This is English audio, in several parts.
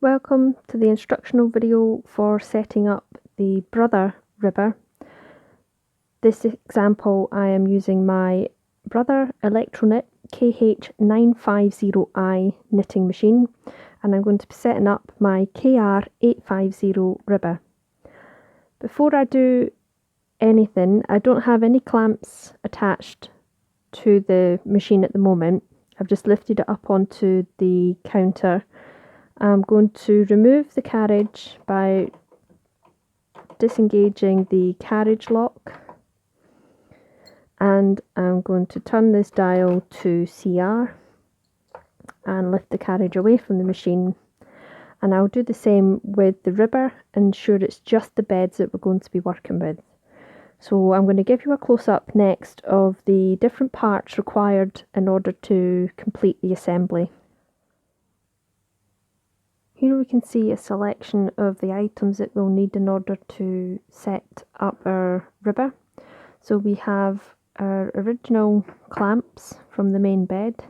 Welcome to the instructional video for setting up the Brother ribber. This example I am using my Brother KH950i knitting machine, and I'm going to be setting up my KR850 ribber. Before I do anything, I don't have any clamps attached to the machine at the moment. I've just lifted it up onto the counter. I'm going to remove the carriage by disengaging the carriage lock, and I'm going to turn this dial to CR and lift the carriage away from the machine, and I'll do the same with the ribber, ensure it's just the beds that we're going to be working with. So I'm going to give you a close-up next of the different parts required in order to complete the assembly. Here we can see a selection of the items that we'll need in order to set up our ribber. So we have our original clamps from the main bed.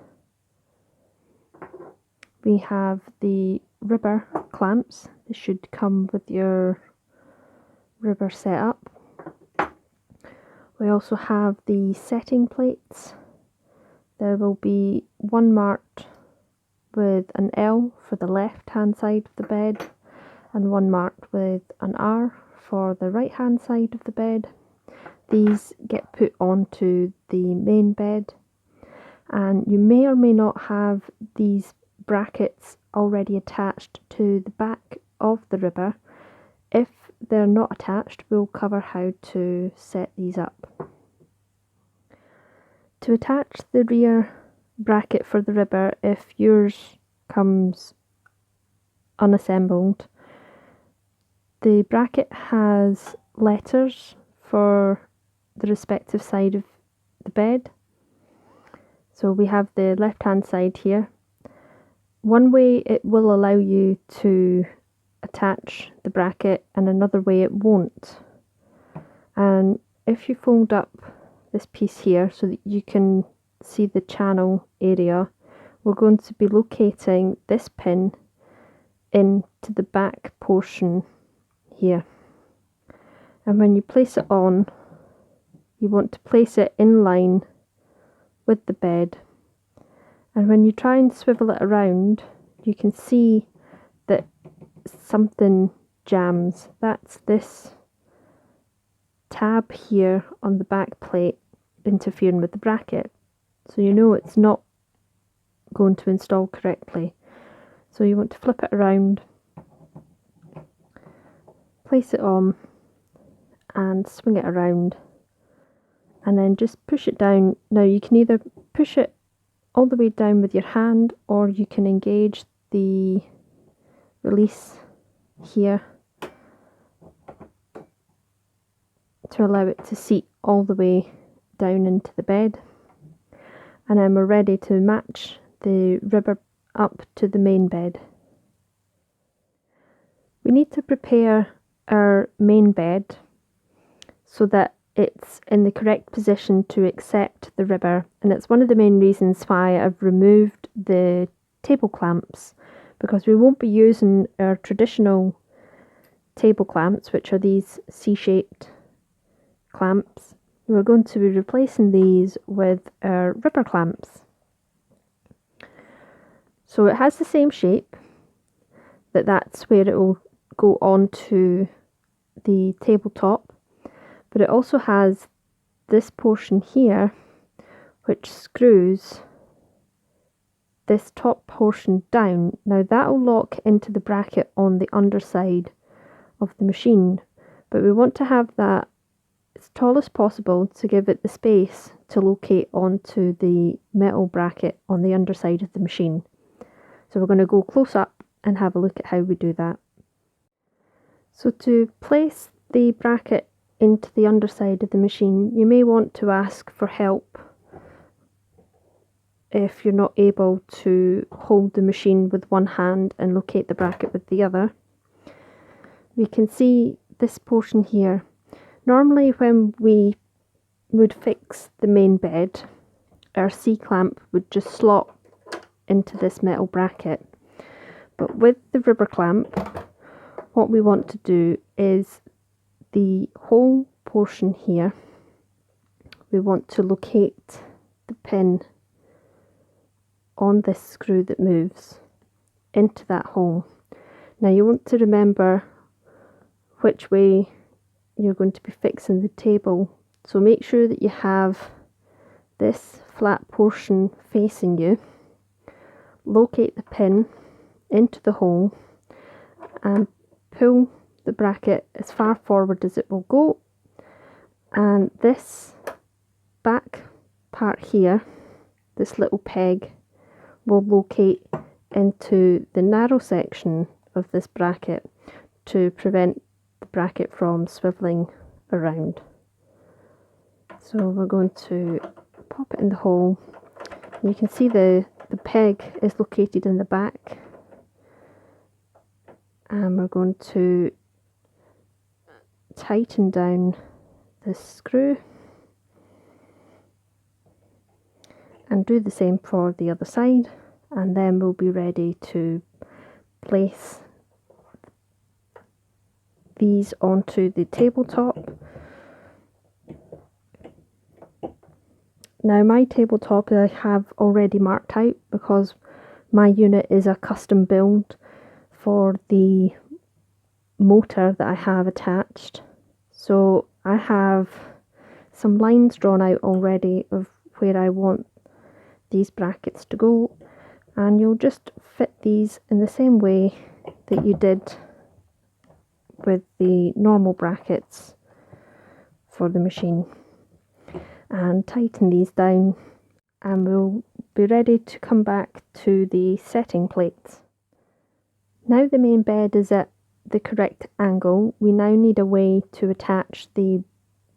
We have the ribber clamps. This should come with your ribber setup. We also have the setting plates. There will be one marked with an L for the left hand side of the bed and one marked with an R for the right hand side of the bed. These get put onto the main bed, and you may or may not have these brackets already attached to the back of the ribber. If they're not attached, we'll cover how to set these up. To attach the rear bracket for the ribber, if yours comes unassembled, the bracket has letters for the respective side of the bed. So we have the left hand side here. One way it will allow you to attach the bracket, and another way it won't. And if you fold up this piece here so that you can see the channel area, we're going to be locating this pin into the back portion here. And when you place it on, you want to place it in line with the bed. And when you try and swivel it around, you can see that something jams. That's this tab here on the back plate interfering with the bracket. So you know it's not going to install correctly. So you want to flip it around, place it on and swing it around, and then just push it down. Now you can either push it all the way down with your hand, or you can engage the release here to allow it to seat all the way down into the bed. And then we're ready to match the ribber up to the main bed. We need to prepare our main bed so that it's in the correct position to accept the ribber, and it's one of the main reasons why I've removed the table clamps, because we won't be using our traditional table clamps, which are these C-shaped clamps. We're going to be replacing these with our ribber clamps. So it has the same shape, that's where it will go onto the tabletop, but it also has this portion here which screws this top portion down. Now that will lock into the bracket on the underside of the machine, but we want to have that as tall as possible to give it the space to locate onto the metal bracket on the underside of the machine. So we're going to go close up and have a look at how we do that. So to place the bracket into the underside of the machine, you may want to ask for help if you're not able to hold the machine with one hand and locate the bracket with the other. We can see this portion here. Normally when we would fix the main bed, our C-clamp would just slot into this metal bracket. But with the rubber clamp, what we want to do is the whole portion here, we want to locate the pin on this screw that moves into that hole. Now you want to remember which way you're going to be fixing the table, so make sure that you have this flat portion facing you. Locate the pin into the hole and pull the bracket as far forward as it will go, and this back part here, this little peg, will locate into the narrow section of this bracket to prevent the bracket from swivelling around. So we're going to pop it in the hole. You can see the peg is located in the back, and we're going to tighten down this screw and do the same for the other side, and then we'll be ready to place these onto the tabletop. Now my tabletop I have already marked out because my unit is a custom build for the motor that I have attached. So I have some lines drawn out already of where I want these brackets to go, and you'll just fit these in the same way that you did with the normal brackets for the machine, and tighten these down, and we'll be ready to come back to the setting plates. Now the main bed is at the correct angle, we now need a way to attach the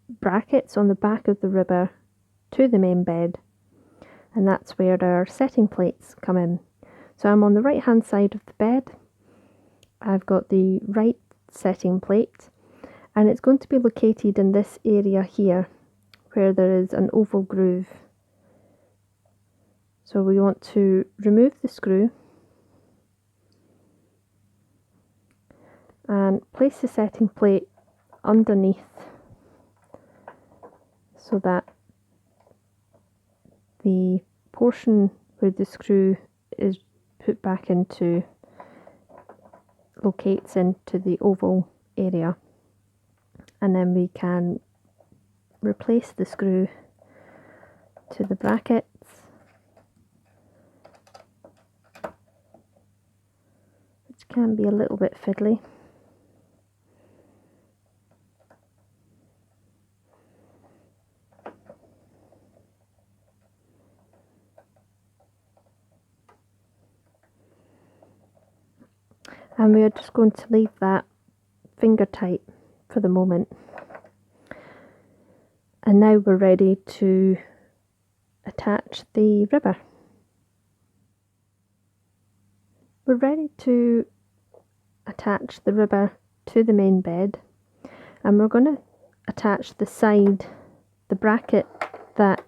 brackets on the back of the ribber to the main bed, and that's where our setting plates come in. So I'm on the right hand side of the bed. I've got the right setting plate, and it's going to be located in this area here where there is an oval groove. So we want to remove the screw and place the setting plate underneath so that the portion where the screw is put back into locates into the oval area, and then we can replace the screw to the brackets, which can be a little bit fiddly. And we are just going to leave that finger tight for the moment. And now we're ready to attach the ribber. We're ready to attach the ribber to the main bed, and we're going to attach the side, the bracket that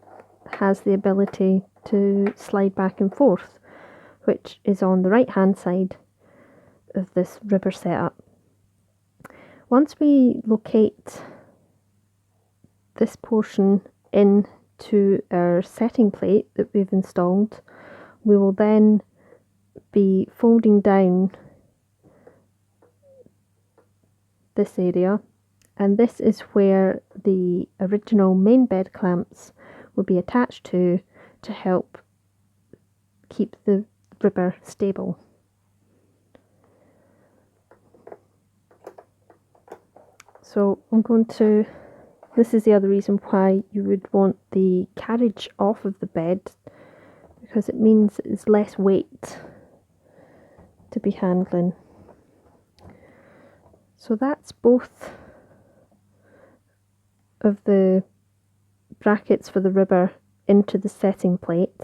has the ability to slide back and forth, which is on the right hand side of this ribber setup. Once we locate this portion into our setting plate that we've installed, we will then be folding down this area, and this is where the original main bed clamps will be attached to help keep the ribber stable. So I'm going to, this is the other reason why you would want the carriage off of the bed, because it means it's less weight to be handling. So that's both of the brackets for the ribber into the setting plate,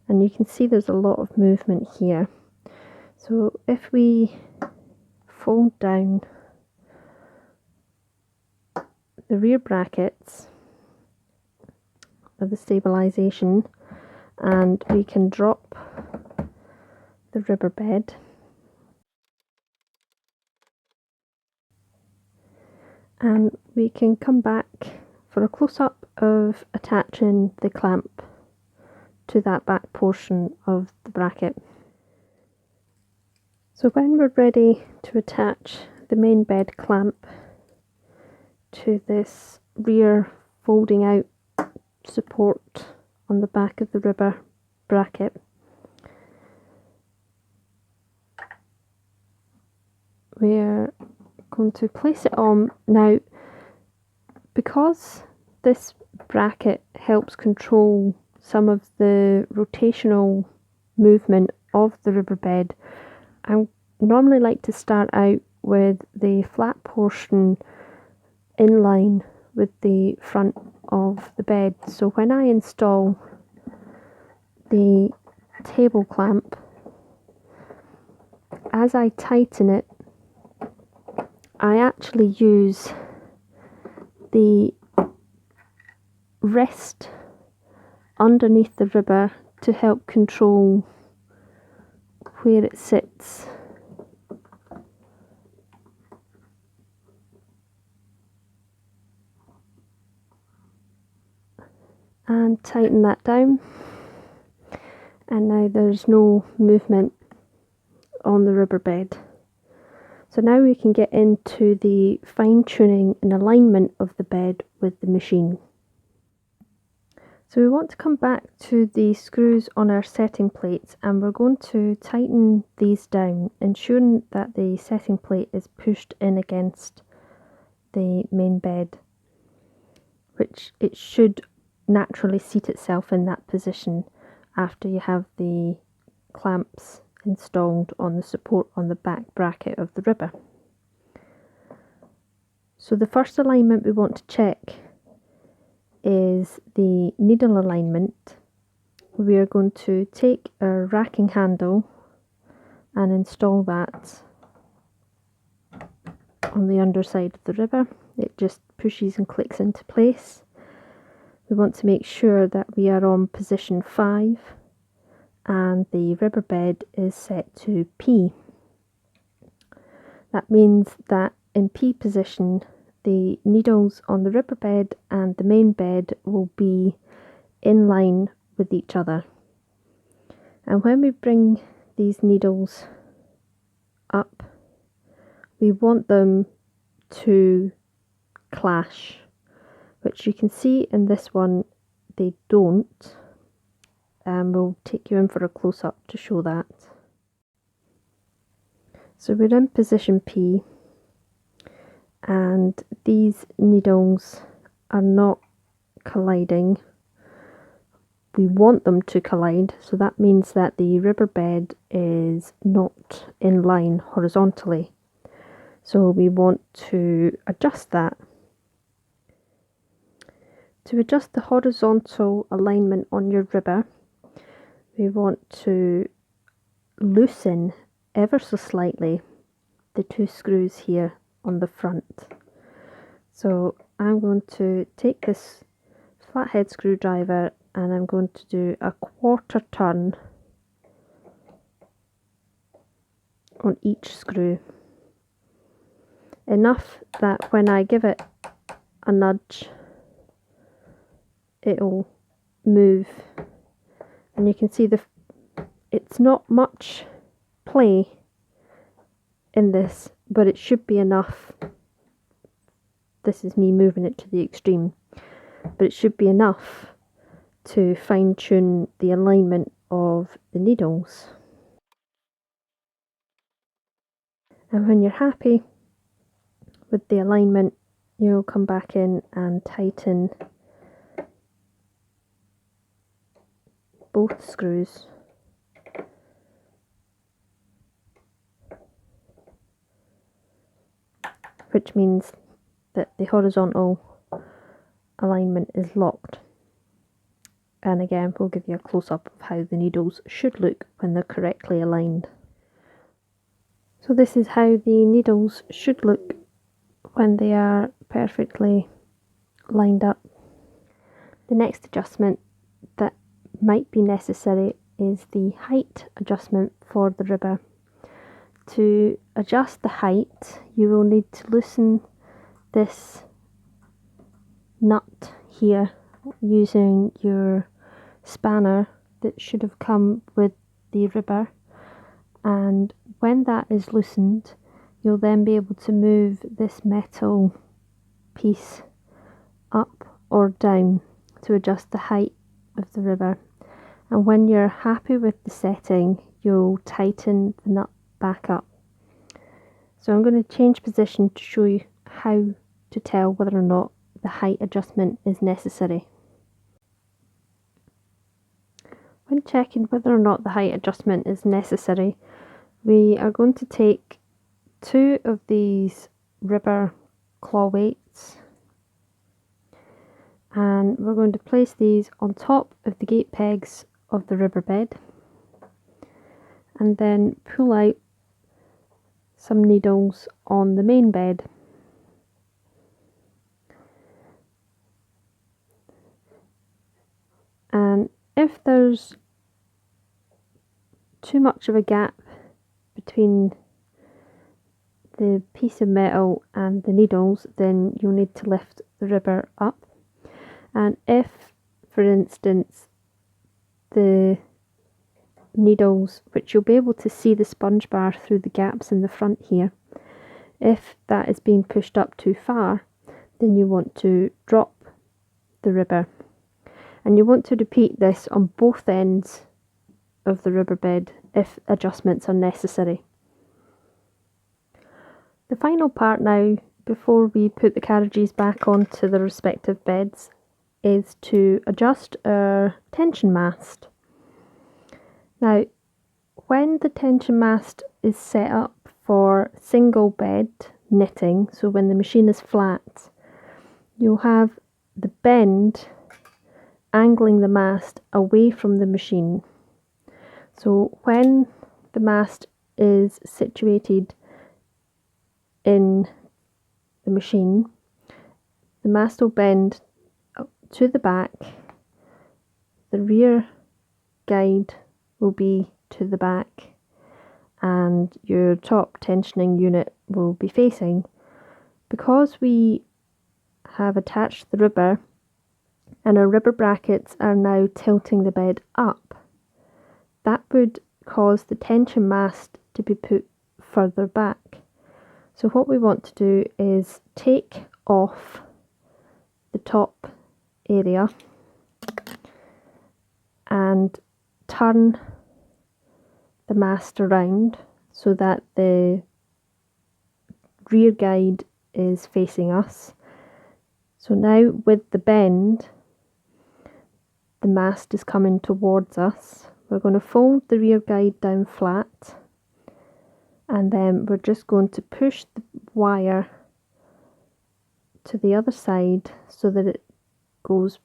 and you can see there's a lot of movement here. So if we fold down the rear brackets of the stabilisation, and we can drop the ribber bed, And we can come back for a close-up of attaching the clamp to that back portion of the bracket. So when we're ready to attach the main bed clamp to this rear folding out support on the back of the rubber bracket, we're going to place it on. Now, because this bracket helps control some of the rotational movement of the rubber bed, I normally like to start out with the flat portion in line with the front of the bed. So when I install the table clamp, as I tighten it, I actually use the rest underneath the rubber to help control where it sits. And tighten that down, and now there's no movement on the rubber bed. So now we can get into the fine tuning and alignment of the bed with the machine. So we want to come back to the screws on our setting plates, and we're going to tighten these down, ensuring that the setting plate is pushed in against the main bed, which it should naturally seat itself in that position after you have the clamps installed on the support on the back bracket of the rubber. So the first alignment we want to check is the needle alignment. We are going to take our racking handle and install that on the underside of the rubber. It just pushes and clicks into place. We want to make sure that we are on position 5 and the rubber bed is set to P. That means that in P position, the needles on the rubber bed and the main bed will be in line with each other. And when we bring these needles up, we want them to clash, which you can see in this one they don't, and we'll take you in for a close-up to show that. So we're in position P, and these needles are not colliding. We want them to collide, so that means that the rubber bed is not in line horizontally. So we want to adjust that. To adjust the horizontal alignment on your rubber, we want to loosen ever so slightly the two screws here on the front. So I'm going to take this flathead screwdriver and I'm going to do a quarter turn on each screw, enough that when I give it a nudge it'll move, and you can see it's not much play in this, but it should be enough. This is me moving it to the extreme, but it should be enough to fine tune the alignment of the needles. And when you're happy with the alignment, you'll come back in and tighten both screws. Which means that the horizontal alignment is locked. And again, we'll give you a close-up of how the needles should look when they're correctly aligned. So this is how the needles should look when they are perfectly lined up. The next adjustment that might be necessary is the height adjustment for the rubber. To adjust the height, you will need to loosen this nut here using your spanner that should have come with the ribber, and when that is loosened you'll then be able to move this metal piece up or down to adjust the height of the ribber. And when you're happy with the setting, you'll tighten the nut back up. So I'm going to change position to show you how to tell whether or not the height adjustment is necessary. When checking whether or not the height adjustment is necessary, we are going to take 2 of these ribber claw weights and we're going to place these on top of the gate pegs of the ribber bed and then pull out some needles on the main bed. And if there's too much of a gap between the piece of metal and the needles, then you'll need to lift the ribber up. And if, for instance, the needles, which you'll be able to see the sponge bar through the gaps in the front here, if that is being pushed up too far, then you want to drop the ribber. And you want to repeat this on both ends of the ribber bed if adjustments are necessary. The final part now, before we put the carriages back onto the respective beds, is to adjust our tension mast. Now, when the tension mast is set up for single bed knitting, so when the machine is flat, you'll have the bend angling the mast away from the machine. So when the mast is situated in the machine, the mast will bend to the back, the rear guide will be to the back, and your top tensioning unit will be facing. Because we have attached the ribber and our ribber brackets are now tilting the bed up, that would cause the tension mast to be put further back. So what we want to do is take off the top area and turn the mast around so that the rear guide is facing us. So now with the bend, the mast is coming towards us. We're going to fold the rear guide down flat, and then we're just going to push the wire to the other side so that it goes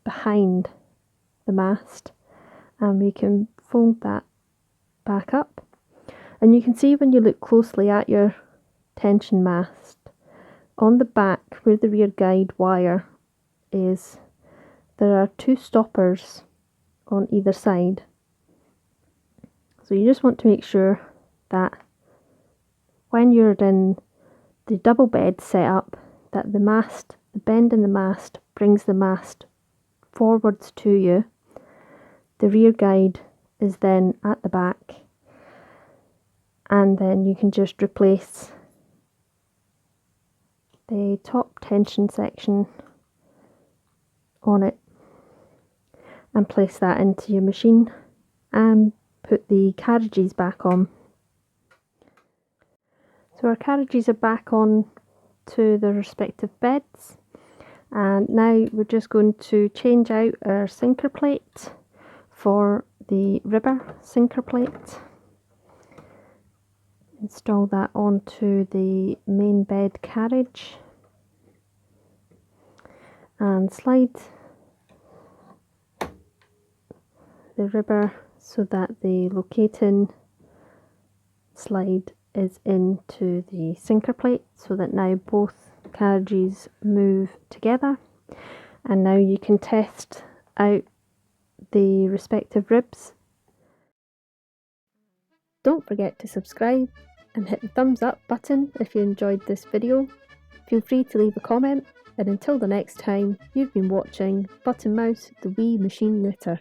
behind the mast, and we can fold that back up. And you can see when you look closely at your tension mast, on the back where the rear guide wire is, there are 2 stoppers on either side. So you just want to make sure that when you're in the double bed setup, that the mast, the bend in the mast brings the mast forwards to you. The rear guide is then at the back, and then you can just replace the top tension section on it and place that into your machine and put the carriages back on. So our carriages are back on to the respective beds, and now we're just going to change out our sinker plate for the ribber sinker plate. Install that onto the main bed carriage and slide the ribber so that the locating slide is into the sinker plate, so that now both carriages move together. And now you can test out the respective ribs. Don't forget to subscribe and hit the thumbs up button if you enjoyed this video. Feel free to leave a comment, and until the next time, you've been watching Button Mouse the Wee Machine Knooter.